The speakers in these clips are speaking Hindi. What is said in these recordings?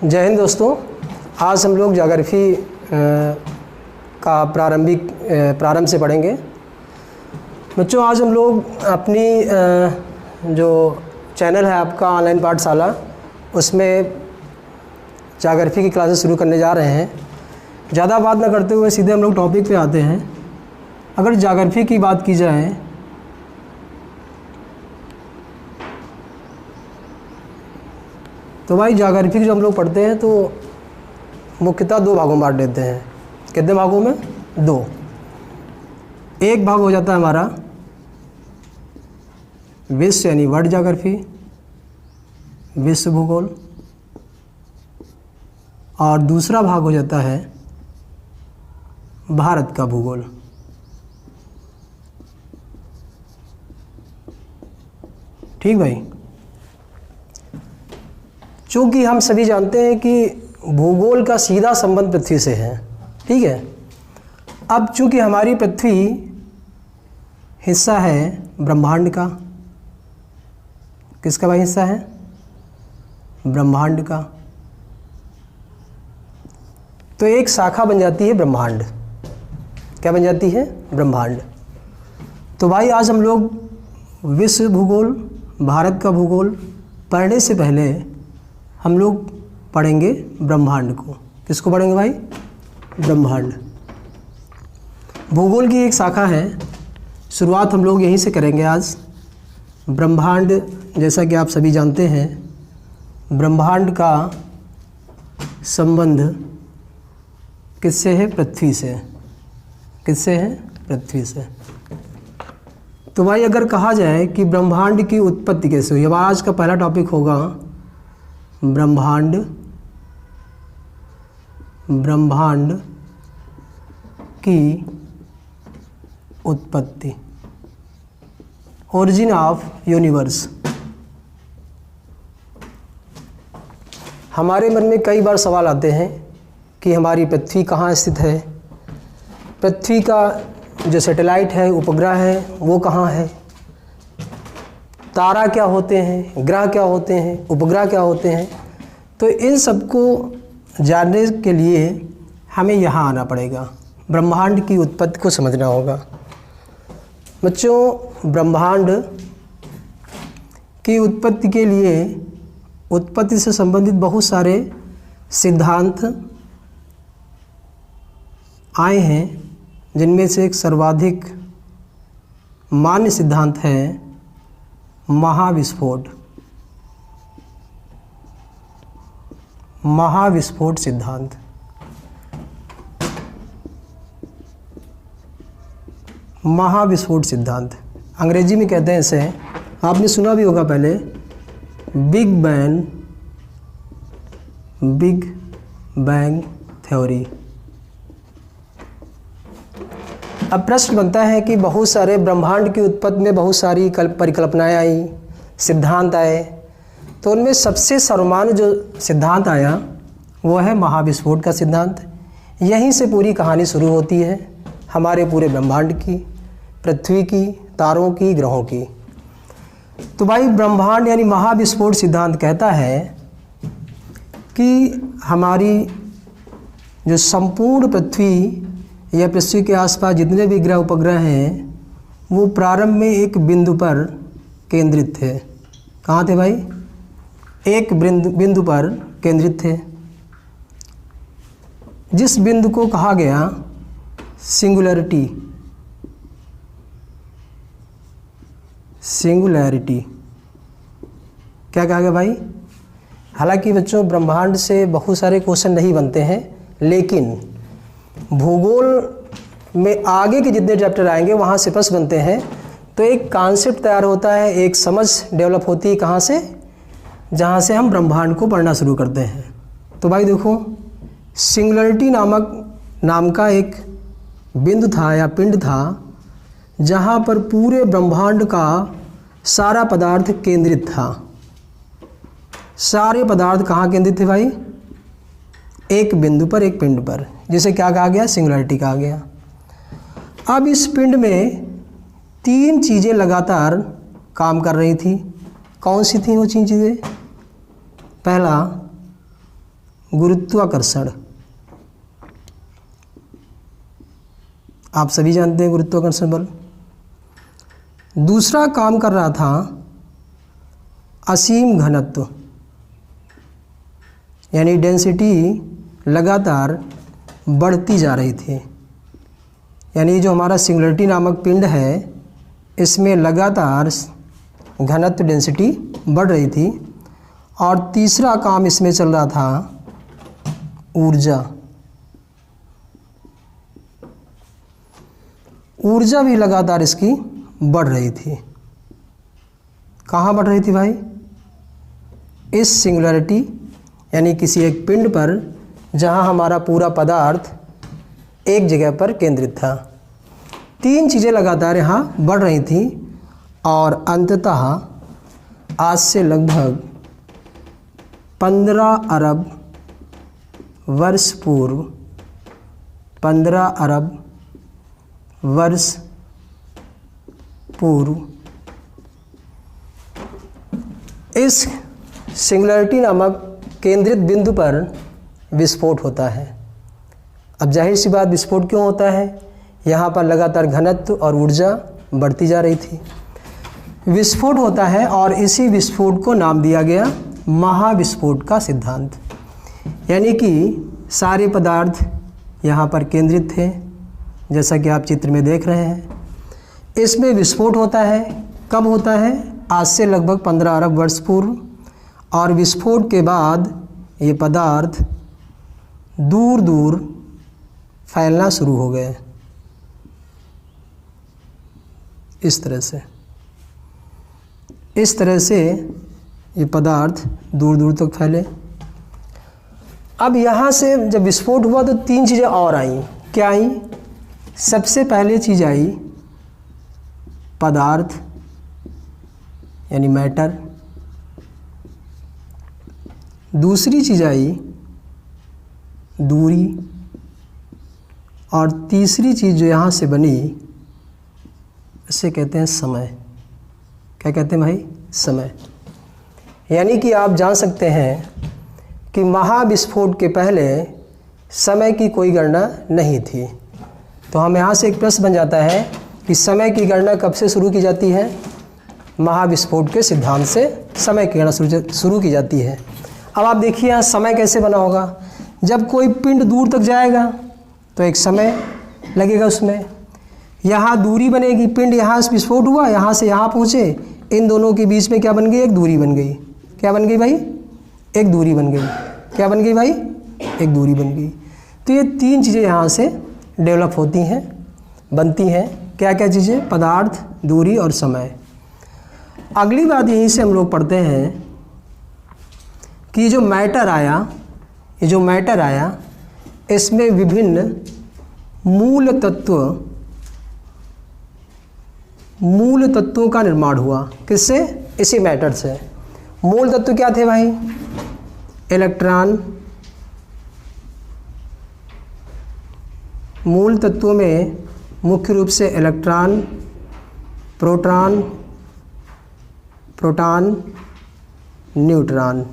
जय हिंद दोस्तों। आज हम लोग ज्योग्राफी का प्रारंभ से पढ़ेंगे। बच्चों, आज हम लोग अपनी जो चैनल है आपका ऑनलाइन पाठशाला, उसमें ज्योग्राफी की क्लासेस शुरू करने जा रहे हैं। ज़्यादा बात ना करते हुए सीधे हम लोग टॉपिक पे आते हैं। अगर ज्योग्राफी की बात की जाए तो भाई ज्योग्राफी जो हम लोग पढ़ते हैं तो मुख्यतः दो भागों में बांट देते हैं। कितने भागों में? दो। एक भाग हो जाता है हमारा विश्व यानी वर्ल्ड ज्योग्राफी, विश्व भूगोल, और दूसरा भाग हो जाता है भारत का भूगोल। ठीक भाई, चूँकि हम सभी जानते हैं कि भूगोल का सीधा संबंध पृथ्वी से है। ठीक है। अब चूँकि हमारी पृथ्वी हिस्सा है ब्रह्मांड का। किसका भाई हिस्सा है? ब्रह्मांड का। तो एक शाखा बन जाती है ब्रह्मांड। क्या बन जाती है? ब्रह्मांड। तो भाई आज हम लोग विश्व भूगोल, भारत का भूगोल पढ़ने से पहले हम लोग पढ़ेंगे ब्रह्मांड को। किसको पढ़ेंगे भाई? ब्रह्मांड। भूगोल की एक शाखा है, शुरुआत हम लोग यहीं से करेंगे आज। ब्रह्मांड, जैसा कि आप सभी जानते हैं, ब्रह्मांड का संबंध किससे है? पृथ्वी से। किससे है? पृथ्वी से। तो भाई अगर कहा जाए कि ब्रह्मांड की उत्पत्ति कैसे हुई, अब आज का पहला टॉपिक होगा ब्रह्मांड की उत्पत्ति, ओरिजिन ऑफ यूनिवर्स। हमारे मन में कई बार सवाल आते हैं कि हमारी पृथ्वी कहाँ स्थित है, पृथ्वी का जो सैटेलाइट है, उपग्रह है, वो कहाँ है, तारा क्या होते हैं, ग्रह क्या होते हैं, उपग्रह क्या होते हैं। तो इन सबको जानने के लिए हमें यहाँ आना पड़ेगा, ब्रह्मांड की उत्पत्ति को समझना होगा। बच्चों, ब्रह्मांड की उत्पत्ति के लिए उत्पत्ति से संबंधित बहुत सारे सिद्धांत आए हैं, जिनमें से एक सर्वाधिक मान्य सिद्धांत है महाविस्फोट। महाविस्फोट सिद्धांत। महाविस्फोट सिद्धांत अंग्रेजी में कहते हैं इसे, आपने सुना भी होगा पहले, बिग बैंग थ्योरी। अब प्रश्न बनता है कि बहुत सारे ब्रह्मांड की उत्पत्ति में बहुत सारी परिकल्पनाएं आई, सिद्धांत आए, तो उनमें सबसे सर्वमान्य जो सिद्धांत आया वो है महाविस्फोट का सिद्धांत। यहीं से पूरी कहानी शुरू होती है हमारे पूरे ब्रह्मांड की, पृथ्वी की, तारों की, ग्रहों की। तो भाई ब्रह्मांड यानी महाविस्फोट सिद्धांत कहता है कि हमारी जो संपूर्ण पृथ्वी या पृथ्वी के आसपास जितने भी ग्रह उपग्रह हैं, वो प्रारंभ में एक बिंदु पर केंद्रित थे। कहाँ थे भाई? एक बिंदु पर केंद्रित थे, जिस बिंदु को कहा गया सिंगुलैरिटी। क्या कहा गया भाई? हालांकि बच्चों, ब्रह्मांड से बहुत सारे क्वेश्चन नहीं बनते हैं, लेकिन भूगोल में आगे के जितने चैप्टर आएंगे वहाँ से प्रश्न बनते हैं। तो एक कॉन्सेप्ट तैयार होता है, एक समझ डेवलप होती है। कहाँ से? जहाँ से हम ब्रह्मांड को पढ़ना शुरू करते हैं। तो भाई देखो, सिंगुलैरिटी नाम का एक बिंदु था या पिंड था, जहाँ पर पूरे ब्रह्मांड का सारा पदार्थ केंद्रित था। सारे पदार्थ कहाँ केंद्रित थे भाई? एक बिंदु पर, एक पिंड पर, जिसे क्या कहा गया? सिंगुलैरिटी कहा गया। अब इस पिंड में तीन चीज़ें लगातार काम कर रही थी। कौन सी थी वो तीन चीज़ें? पहला गुरुत्वाकर्षण। आप सभी जानते हैं गुरुत्वाकर्षण बल। दूसरा काम कर रहा था असीम घनत्व, यानी डेंसिटी लगातार बढ़ती जा रही थी, यानी जो हमारा सिंगुलरिटी नामक पिंड है इसमें लगातार घनत्व डेंसिटी बढ़ रही थी। और तीसरा काम इसमें चल रहा था ऊर्जा। ऊर्जा भी लगातार इसकी बढ़ रही थी। कहाँ बढ़ रही थी भाई? इस सिंगुलरिटी यानी किसी एक पिंड पर जहाँ हमारा पूरा पदार्थ एक जगह पर केंद्रित था। तीन चीज़ें लगातार यहाँ बढ़ रही थी और अंततः आज से लगभग 15 अरब वर्ष पूर्व 15 अरब वर्ष पूर्व इस सिंगुलरिटी नामक केंद्रित बिंदु पर विस्फोट होता है। अब जाहिर सी बात, विस्फोट क्यों होता है? यहाँ पर लगातार घनत्व और ऊर्जा बढ़ती जा रही थी। विस्फोट होता है और इसी विस्फोट को नाम दिया गया महाविस्फोट का सिद्धांत। यानी कि सारे पदार्थ यहाँ पर केंद्रित थे, जैसा कि आप चित्र में देख रहे हैं। इसमें विस्फोट होता है। कब होता है? आज से लगभग 15 अरब वर्ष पूर्व। और विस्फोट के बाद ये पदार्थ दूर दूर फैलना शुरू हो गए, इस तरह से ये पदार्थ दूर दूर तक फैले। अब यहाँ से जब विस्फोट हुआ तो तीन चीज़ें और आईं। क्या आई? सबसे पहले चीज़ आई पदार्थ यानी मैटर। दूसरी चीज़ आई दूरी। और तीसरी चीज़ जो यहाँ से बनी इसे कहते हैं समय। क्या कहते हैं भाई? समय। यानी कि आप जान सकते हैं कि महाविस्फोट के पहले समय की कोई गणना नहीं थी। तो हम यहाँ से एक प्रश्न बन जाता है कि समय की गणना कब से शुरू की जाती है? महाविस्फोट के सिद्धांत से समय की गणना शुरू की जाती है। अब आप देखिए यहाँ समय कैसे बना होगा। जब कोई पिंड दूर तक जाएगा तो एक समय लगेगा उसमें। यहाँ दूरी बनेगी। पिंड यहाँ से विस्फोट हुआ, यहाँ से यहाँ पहुँचे, इन दोनों के बीच में क्या बन गई? एक दूरी बन गई। क्या बन गई भाई? एक दूरी बन गई। क्या बन गई भाई? एक दूरी बन गई। तो ये तीन चीज़ें यहाँ से डेवलप होती हैं, बनती हैं। क्या क्या चीज़ें? पदार्थ, दूरी और समय। अगली बात यहीं से हम लोग पढ़ते हैं कि जो मैटर आया इसमें विभिन्न मूल तत्वों का निर्माण हुआ। किससे? इसी मैटर से। मूल तत्व क्या थे भाई? इलेक्ट्रॉन। मूल तत्वों में मुख्य रूप से इलेक्ट्रॉन, प्रोटॉन, न्यूट्रॉन,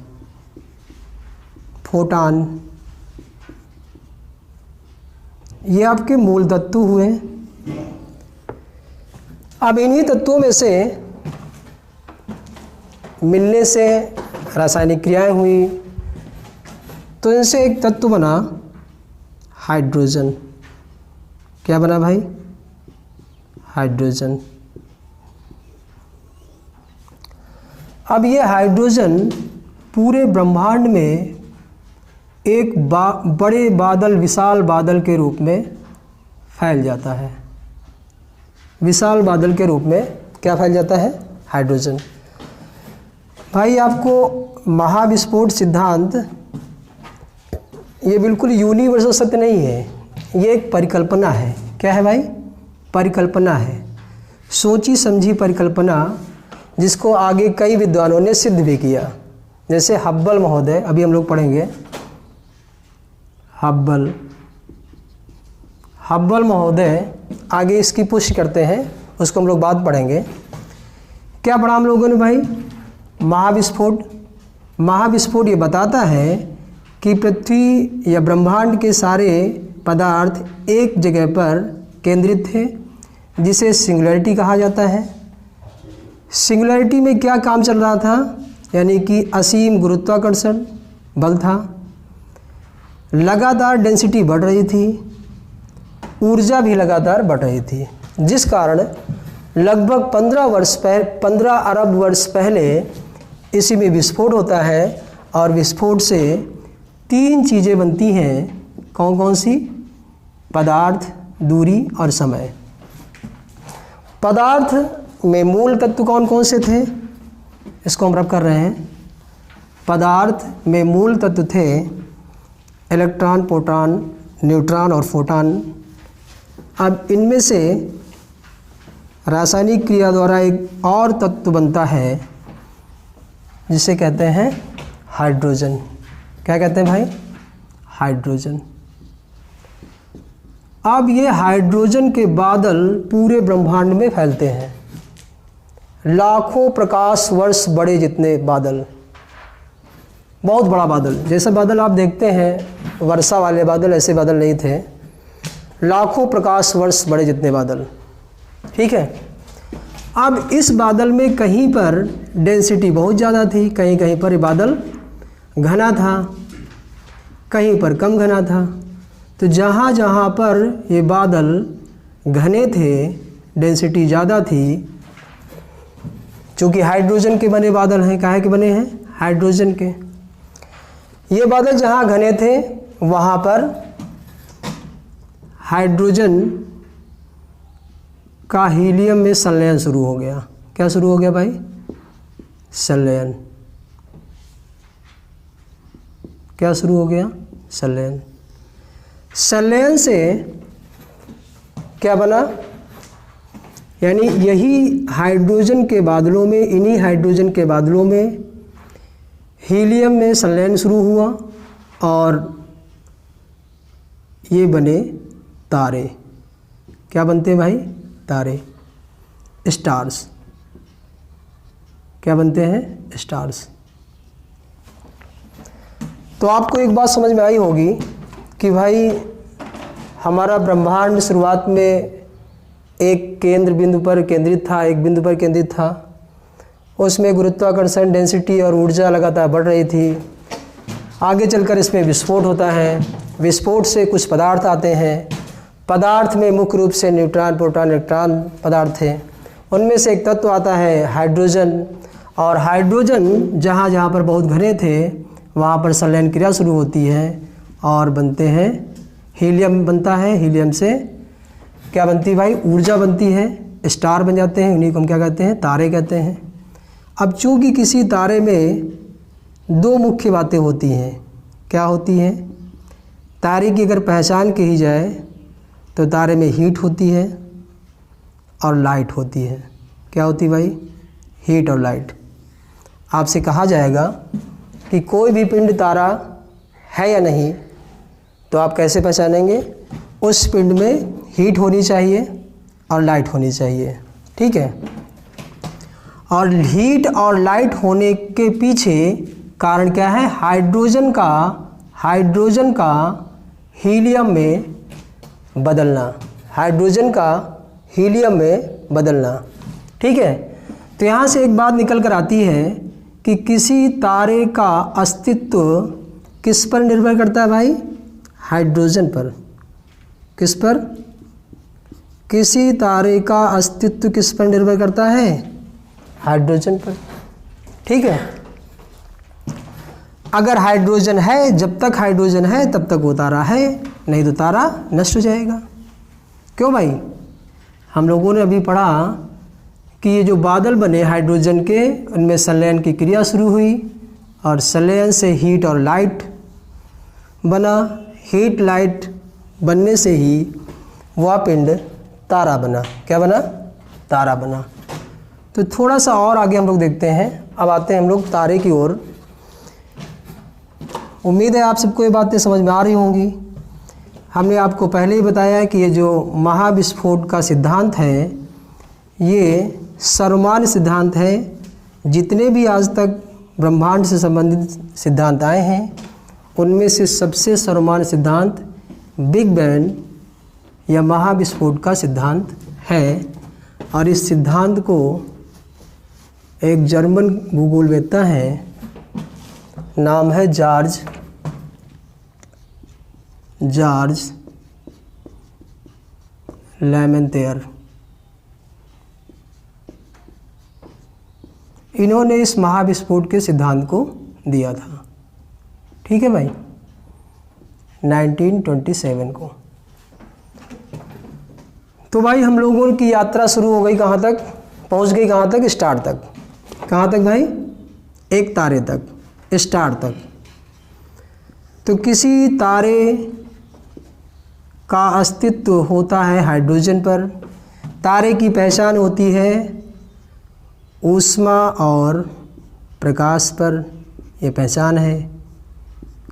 फोटॉन, ये आपके मूल तत्व हुए। अब इन्हीं तत्वों में से मिलने से रासायनिक क्रियाएं हुई, तो इनसे एक तत्व बना हाइड्रोजन। क्या बना भाई? हाइड्रोजन। अब ये हाइड्रोजन पूरे ब्रह्मांड में एक बड़े बादल, विशाल बादल के रूप में फैल जाता है। विशाल बादल के रूप में क्या फैल जाता है? हाइड्रोजन। भाई आपको महाविस्फोट सिद्धांत ये बिल्कुल यूनिवर्सल सत्य नहीं है, ये एक परिकल्पना है। क्या है भाई? परिकल्पना है, सोची समझी परिकल्पना, जिसको आगे कई विद्वानों ने सिद्ध भी किया। जैसे हब्बल महोदय, अभी हम लोग पढ़ेंगे। हब्बल महोदय आगे इसकी पुष्टि करते हैं, उसको हम लोग बाद पढ़ेंगे। क्या पढ़ा हम लोगों ने भाई? महाविस्फोट ये बताता है कि पृथ्वी या ब्रह्मांड के सारे पदार्थ एक जगह पर केंद्रित थे, जिसे सिंगुलैरिटी कहा जाता है। सिंगुलैरिटी में क्या काम चल रहा था, यानी कि असीम गुरुत्वाकर्षण बल था, लगातार डेंसिटी बढ़ रही थी, ऊर्जा भी लगातार बढ़ रही थी, जिस कारण लगभग 15 अरब वर्ष पहले इसी में विस्फोट होता है और विस्फोट से 3 चीज़ें बनती हैं। कौन कौन सी? पदार्थ, दूरी और समय। पदार्थ में मूल तत्व कौन कौन से थे, इसको हम रब कर रहे हैं। पदार्थ में मूल तत्व थे इलेक्ट्रॉन, प्रोटॉन, न्यूट्रॉन और फोटॉन। अब इनमें से रासायनिक क्रिया द्वारा एक और तत्व बनता है जिसे कहते हैं हाइड्रोजन। क्या कहते हैं भाई? हाइड्रोजन। अब ये हाइड्रोजन के बादल पूरे ब्रह्मांड में फैलते हैं, लाखों प्रकाश वर्ष बड़े जितने बादल, बहुत बड़ा बादल। जैसे बादल आप देखते हैं वर्षा वाले बादल, ऐसे बादल नहीं थे, लाखों प्रकाश वर्ष बड़े जितने बादल। ठीक है। अब इस बादल में कहीं पर डेंसिटी बहुत ज़्यादा थी, कहीं कहीं पर ये बादल घना था, कहीं पर कम घना था। तो जहाँ जहाँ पर ये बादल घने थे, डेंसिटी ज़्यादा थी, चूँकि हाइड्रोजन के बने बादल हैं। काहे के बने हैं? हाइड्रोजन के। ये बादल जहाँ घने थे वहाँ पर हाइड्रोजन का हीलियम में संलयन शुरू हो गया। क्या शुरू हो गया भाई? संलयन। क्या शुरू हो गया? संलयन। संलयन से क्या बना, यानी यही हाइड्रोजन के बादलों में, इन्हीं हाइड्रोजन के बादलों में हीलियम में संलयन शुरू हुआ और ये बने तारे। क्या बनते हैं भाई? तारे, स्टार्स। क्या बनते हैं? स्टार्स। तो आपको एक बात समझ में आई होगी कि भाई हमारा ब्रह्मांड शुरुआत में एक केंद्र बिंदु पर केंद्रित था, एक बिंदु पर केंद्रित था। उसमें गुरुत्वाकर्षण, डेंसिटी और ऊर्जा लगातार बढ़ रही थी। आगे चलकर इसमें विस्फोट होता है, विस्फोट से कुछ पदार्थ आते हैं। पदार्थ में मुख्य रूप से न्यूट्रॉन, प्रोटॉन, इलेक्ट्रॉन पदार्थ थे। उनमें से एक तत्व आता है हाइड्रोजन, और हाइड्रोजन जहाँ जहाँ पर बहुत घने थे वहाँ पर संलयन क्रिया शुरू होती है और बनते हैं हीलियम बनता है। हीलियम से क्या बनती है भाई? ऊर्जा बनती है, स्टार बन जाते हैं। उन्हीं को हम क्या कहते हैं? तारे कहते हैं। अब चूँकि किसी तारे में 2 मुख्य बातें होती हैं। क्या होती हैं? तारे की अगर पहचान की जाए तो तारे में हीट होती है और लाइट होती है। क्या होती है भाई? हीट और लाइट। आपसे कहा जाएगा कि कोई भी पिंड तारा है या नहीं, तो आप कैसे पहचानेंगे? उस पिंड में हीट होनी चाहिए और लाइट होनी चाहिए। ठीक है। और हीट और लाइट होने के पीछे कारण क्या है? हाइड्रोजन का हीलियम में बदलना। हाइड्रोजन का हीलियम में बदलना। ठीक है। तो यहाँ से एक बात निकल कर आती है कि किसी तारे का अस्तित्व किस पर निर्भर करता है भाई? हाइड्रोजन पर। किस पर? किसी तारे का अस्तित्व किस पर निर्भर करता है? हाइड्रोजन पर। ठीक है। अगर हाइड्रोजन है, जब तक हाइड्रोजन है तब तक वो तारा है, नहीं तो तारा नष्ट हो जाएगा। क्यों भाई? हम लोगों ने अभी पढ़ा कि ये जो बादल बने हाइड्रोजन के, उनमें संलयन की क्रिया शुरू हुई और संलयन से हीट और लाइट बना। हीट लाइट बनने से ही वह पिंड तारा बना। क्या बना? तारा बना। तो थोड़ा सा और आगे हम लोग देखते हैं। अब आते हैं हम लोग तारे की ओर। उम्मीद है आप सबको ये बातें समझ में आ रही होंगी। हमने आपको पहले ही बताया कि ये जो महाविस्फोट का सिद्धांत है, ये सर्वमान्य सिद्धांत है। जितने भी आज तक ब्रह्मांड से संबंधित सिद्धांत आए हैं, उनमें से सबसे सर्वमान्य सिद्धांत बिग बैंग या महाविस्फोट का सिद्धांत है। और इस सिद्धांत को एक जर्मन भूगोलवेत्ता है, नाम है जॉर्ज लैमेंतेयर। इन्होंने इस महाविस्फोट के सिद्धांत को दिया था। ठीक है भाई, 1927 को। तो भाई हम लोगों की यात्रा शुरू हो गई कहाँ तक, पहुँच गई कहाँ तक, स्टार तक। कहाँ तक भाई, एक तारे तक, स्टार तक। तो किसी तारे का अस्तित्व होता है हाइड्रोजन पर। तारे की पहचान होती है ऊष्मा और प्रकाश पर, ये पहचान है।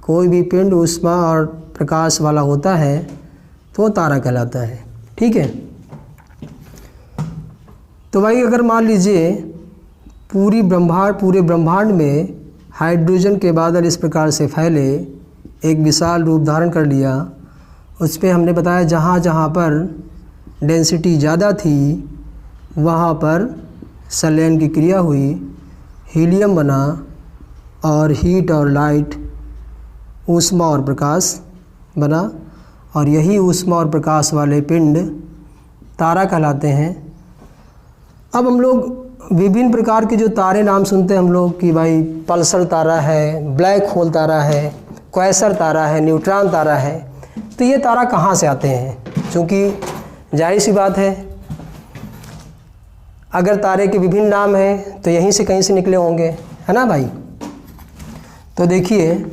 कोई भी पिंड ऊष्मा और प्रकाश वाला होता है तो वो तारा कहलाता है। ठीक है। तो भाई अगर मान लीजिए पूरे ब्रह्मांड में हाइड्रोजन के बादल इस प्रकार से फैले, एक विशाल रूप धारण कर लिया, उस पर हमने बताया जहाँ जहाँ पर डेंसिटी ज़्यादा थी वहाँ पर संलयन की क्रिया हुई, हीलियम बना और हीट और लाइट, ऊष्मा और प्रकाश बना। और यही ऊष्मा और प्रकाश वाले पिंड तारा कहलाते हैं। अब हम लोग विभिन्न प्रकार के जो तारे नाम सुनते हैं हम लोग कि भाई पल्सर तारा है, ब्लैक होल तारा है, क्वेसर तारा है, न्यूट्रॉन तारा है। तो ये तारा कहाँ से आते हैं? क्योंकि जाहिर सी बात है अगर तारे के विभिन्न नाम हैं तो यहीं से कहीं से निकले होंगे, है ना भाई। तो देखिए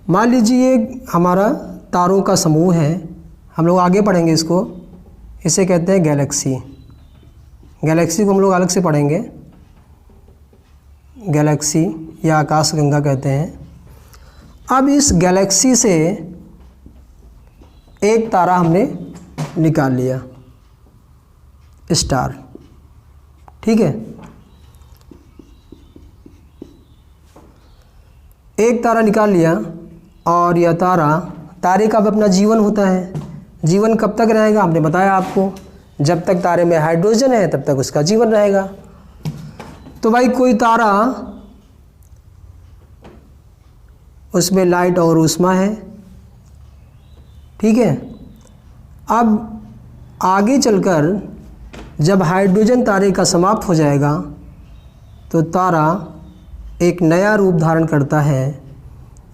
मान लीजिए हमारा तारों का समूह है, हम लोग आगे पढ़ेंगे इसको, इसे कहते हैं गैलेक्सी। गैलेक्सी को हम लोग अलग से पढ़ेंगे, गैलेक्सी या आकाशगंगा कहते हैं। अब इस गैलेक्सी से एक तारा हमने निकाल लिया, स्टार। ठीक है, एक तारा निकाल लिया और यह तारे का भी अपना जीवन होता है। जीवन कब तक रहेगा हमने बताया आपको, जब तक तारे में हाइड्रोजन है तब तक उसका जीवन रहेगा। तो भाई कोई तारा उसमें लाइट और ऊष्मा है। ठीक है, अब आगे चलकर जब हाइड्रोजन तारे का समाप्त हो जाएगा तो तारा एक नया रूप धारण करता है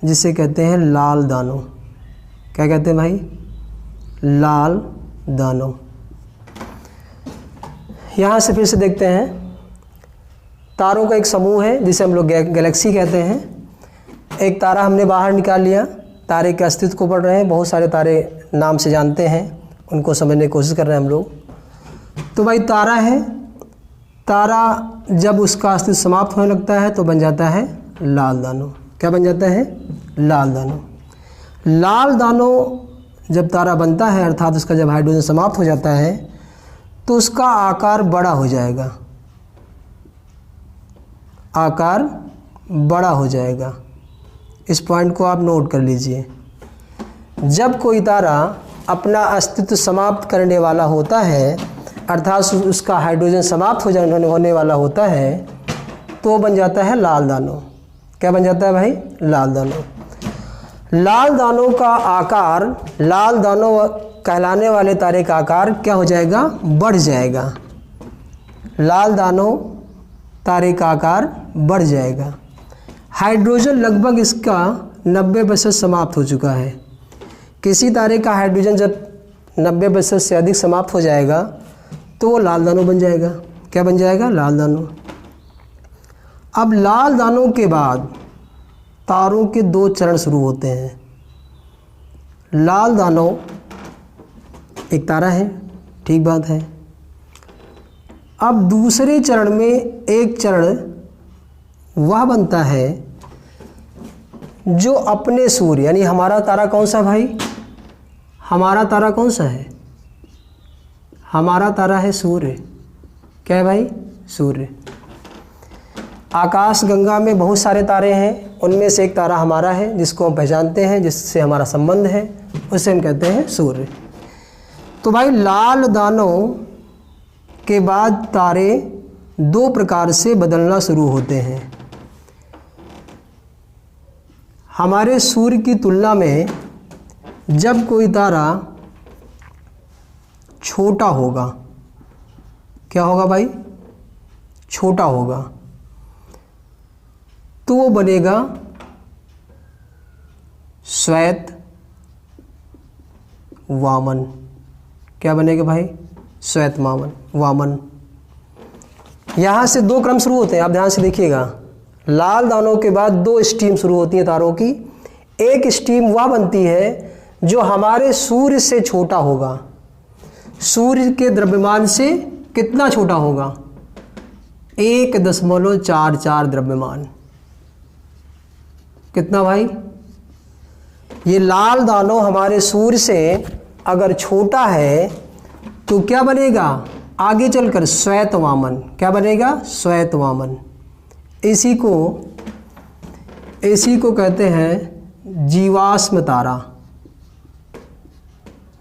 जिसे कहते हैं लाल दानव। क्या कहते हैं भाई? लाल दानव। यहाँ से फिर से देखते हैं, तारों का एक समूह है जिसे हम लोग गैलेक्सी कहते हैं। एक तारा हमने बाहर निकाल लिया, तारे के अस्तित्व को पढ़ रहे हैं, बहुत सारे तारे नाम से जानते हैं, उनको समझने की कोशिश कर रहे हैं हम लोग। तो भाई तारा है, तारा जब उसका अस्तित्व समाप्त होने लगता है तो बन जाता है लाल दानव। क्या बन जाता है? लाल दानव। लाल दानव जब तारा बनता है अर्थात उसका जब हाइड्रोजन समाप्त हो जाता है तो उसका आकार बड़ा हो जाएगा, आकार बड़ा हो जाएगा। इस पॉइंट को आप नोट कर लीजिए। जब कोई तारा अपना अस्तित्व समाप्त करने वाला होता है अर्थात उसका हाइड्रोजन समाप्त होने वाला होता है तो बन जाता है लाल दानव। क्या बन जाता है भाई? लाल दानव। लाल दानव का आकार, लाल दानव कहलाने वाले तारे का आकार क्या हो जाएगा? बढ़ जाएगा। लाल दानव तारे का आकार बढ़ जाएगा। हाइड्रोजन लगभग इसका 90% समाप्त हो चुका है। किसी तारे का हाइड्रोजन जब 90% से अधिक समाप्त हो जाएगा तो वो लाल दानव बन जाएगा। क्या बन जाएगा? लाल दानव। अब लाल दानव के बाद तारों के 2 चरण शुरू होते हैं। लाल दानव एक तारा है, ठीक बात है। अब दूसरे चरण में एक चरण वह बनता है जो अपने सूर्य, यानी हमारा तारा कौन सा भाई? हमारा तारा कौन सा है? हमारा तारा है सूर्य। क्या है भाई? सूर्य। आकाश गंगा में बहुत सारे तारे हैं, उनमें से एक तारा हमारा है जिसको हम पहचानते हैं, जिससे हमारा संबंध है, उसे हम कहते हैं सूर्य। तो भाई लाल दानों के बाद तारे दो प्रकार से बदलना शुरू होते हैं। हमारे सूर्य की तुलना में जब कोई तारा छोटा होगा, क्या होगा भाई? छोटा होगा, तो वो बनेगा श्वेत वामन। क्या बनेगा भाई? श्वेत वामन। यहाँ से दो क्रम शुरू होते हैं, आप ध्यान से देखिएगा। लाल दानों के बाद दो स्ट्रीम शुरू होती हैं तारों की। एक स्ट्रीम वह बनती है जो हमारे सूर्य से छोटा होगा। सूर्य के द्रव्यमान से कितना छोटा होगा? 1.44 द्रव्यमान। कितना भाई? ये लाल दानों हमारे सूर्य से अगर छोटा है तो क्या बनेगा आगे चलकर? श्वेत वामन। क्या बनेगा? श्वेत वामन। इसी को कहते हैं जीवाश्म तारा।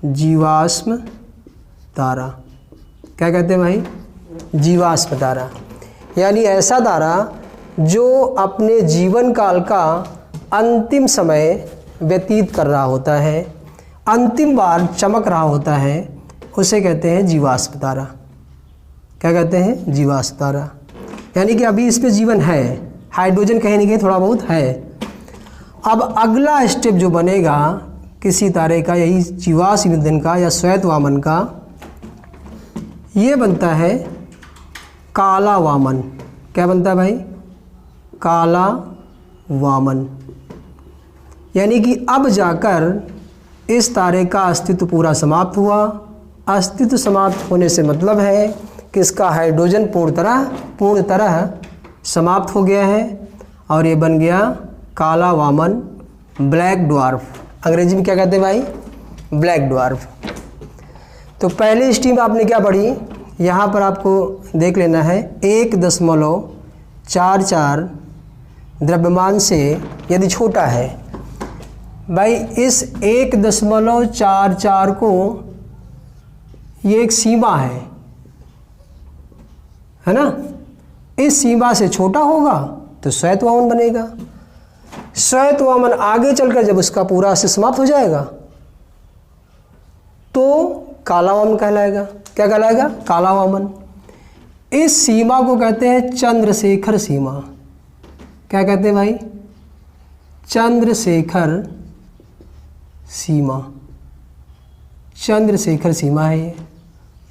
जीवाश्म तारा। क्या कहते हैं भाई? जीवाश्म तारा। यानी ऐसा तारा जो अपने जीवन काल का अंतिम समय व्यतीत कर रहा होता है, अंतिम बार चमक रहा होता है, उसे कहते हैं जीवाश्म तारा। क्या कहते हैं? जीवाश्म तारा। यानी कि अभी इसमें जीवन है, हाइड्रोजन कहीं नहीं कहीं थोड़ा बहुत है। अब अगला स्टेप जो बनेगा किसी तारे का, यही जीवाश्म ईंधन का या श्वेत वामन का, ये बनता है काला वामन। क्या बनता है भाई? काला वामन। यानी कि अब जाकर इस तारे का अस्तित्व पूरा समाप्त हुआ। अस्तित्व समाप्त होने से मतलब है कि इसका हाइड्रोजन पूर्ण तरह समाप्त हो गया है और ये बन गया काला वामन, ब्लैक ड्वार्फ। अंग्रेजी में क्या कहते हैं भाई? Black dwarf. तो पहली स्ट्रीम आपने क्या पढ़ी? यहाँ पर आपको देख लेना है 1.44 द्रव्यमान से यदि छोटा है भाई, इस 1.44 को, ये एक सीमा है ना? इस सीमा से छोटा होगा तो श्वेत वामन बनेगा। श्वेत वामन आगे चलकर जब उसका पूरा से समाप्त हो जाएगा तो काला वामन कहलाएगा। क्या कहलाएगा? काला वामन। इस सीमा को कहते हैं चंद्रशेखर सीमा। क्या कहते हैं भाई? चंद्रशेखर सीमा। चंद्रशेखर सीमा है ये,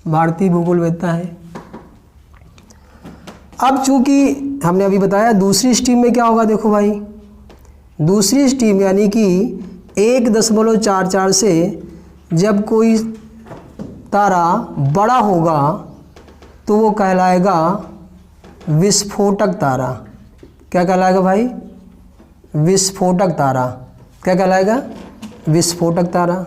भारतीय भूगोल वेत्ता है। अब चूंकि हमने अभी बताया दूसरी स्ट्रीम में क्या होगा, देखो भाई, दूसरी स्ट्रीम यानी कि 1.44 से जब कोई तारा बड़ा होगा तो वो कहलाएगा विस्फोटक तारा। क्या कहलाएगा भाई? विस्फोटक तारा। क्या कहलाएगा? विस्फोटक तारा।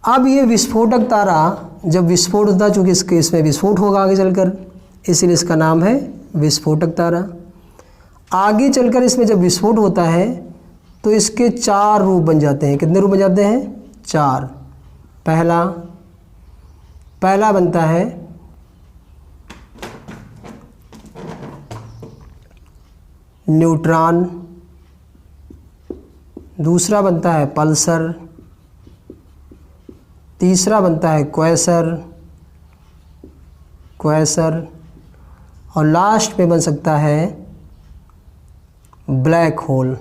अब ये विस्फोटक तारा जब विस्फोट होता है, चूँकि इसमें विस्फोट होगा आगे चलकर, इसलिए इसका नाम है विस्फोटक तारा। आगे चलकर इसमें जब विस्फोट होता है तो इसके 4 रूप बन जाते हैं। कितने रूप बन जाते हैं? 4। पहला बनता है न्यूट्रॉन, दूसरा बनता है पल्सर, तीसरा बनता है क्वेसर और लास्ट में बन सकता है ब्लैक होल।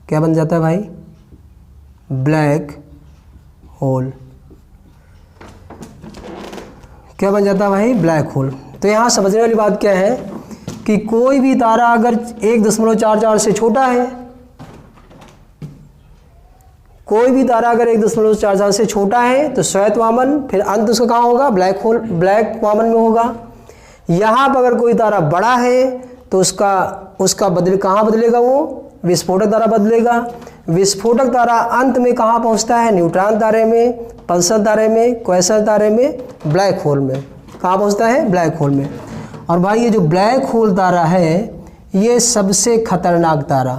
क्या बन जाता है भाई? Black hole. क्या बन जाता है भाई? Black hole. तो यहाँ समझने वाली बात क्या है कि कोई भी तारा अगर 1.44 से छोटा है, कोई भी तारा अगर 1.44 से छोटा है तो श्वेत वामन, फिर अंत उसका कहाँ होगा? ब्लैक होल, ब्लैक वामन में होगा। यहाँ पर अगर कोई तारा बड़ा है तो उसका कहाँ बदलेगा? वो विस्फोटक तारा बदलेगा। विस्फोटक तारा अंत में कहाँ पहुँचता है? न्यूट्रॉन तारे में, पल्सर तारे में, क्वेसर तारे में, ब्लैक होल में। कहाँ पहुँचता है? ब्लैक होल में। और भाई ये जो ब्लैक होल तारा है ये सबसे खतरनाक तारा,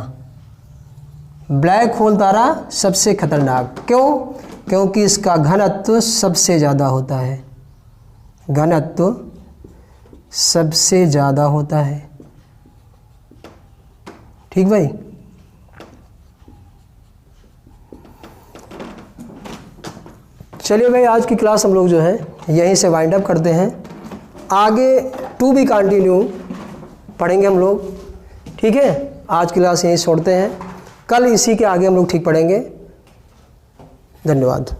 ब्लैक होल तारा सबसे खतरनाक क्यों? क्योंकि इसका घनत्व सबसे ज़्यादा होता है, घनत्व सबसे ज़्यादा होता है। ठीक भाई, चलिए भाई आज की क्लास हम लोग जो है यहीं से वाइंड अप करते हैं। आगे टू बी कंटिन्यू पढ़ेंगे हम लोग। ठीक है, आज की क्लास यहीं छोड़ते हैं, कल इसी के आगे हम लोग ठीक पढ़ेंगे। धन्यवाद।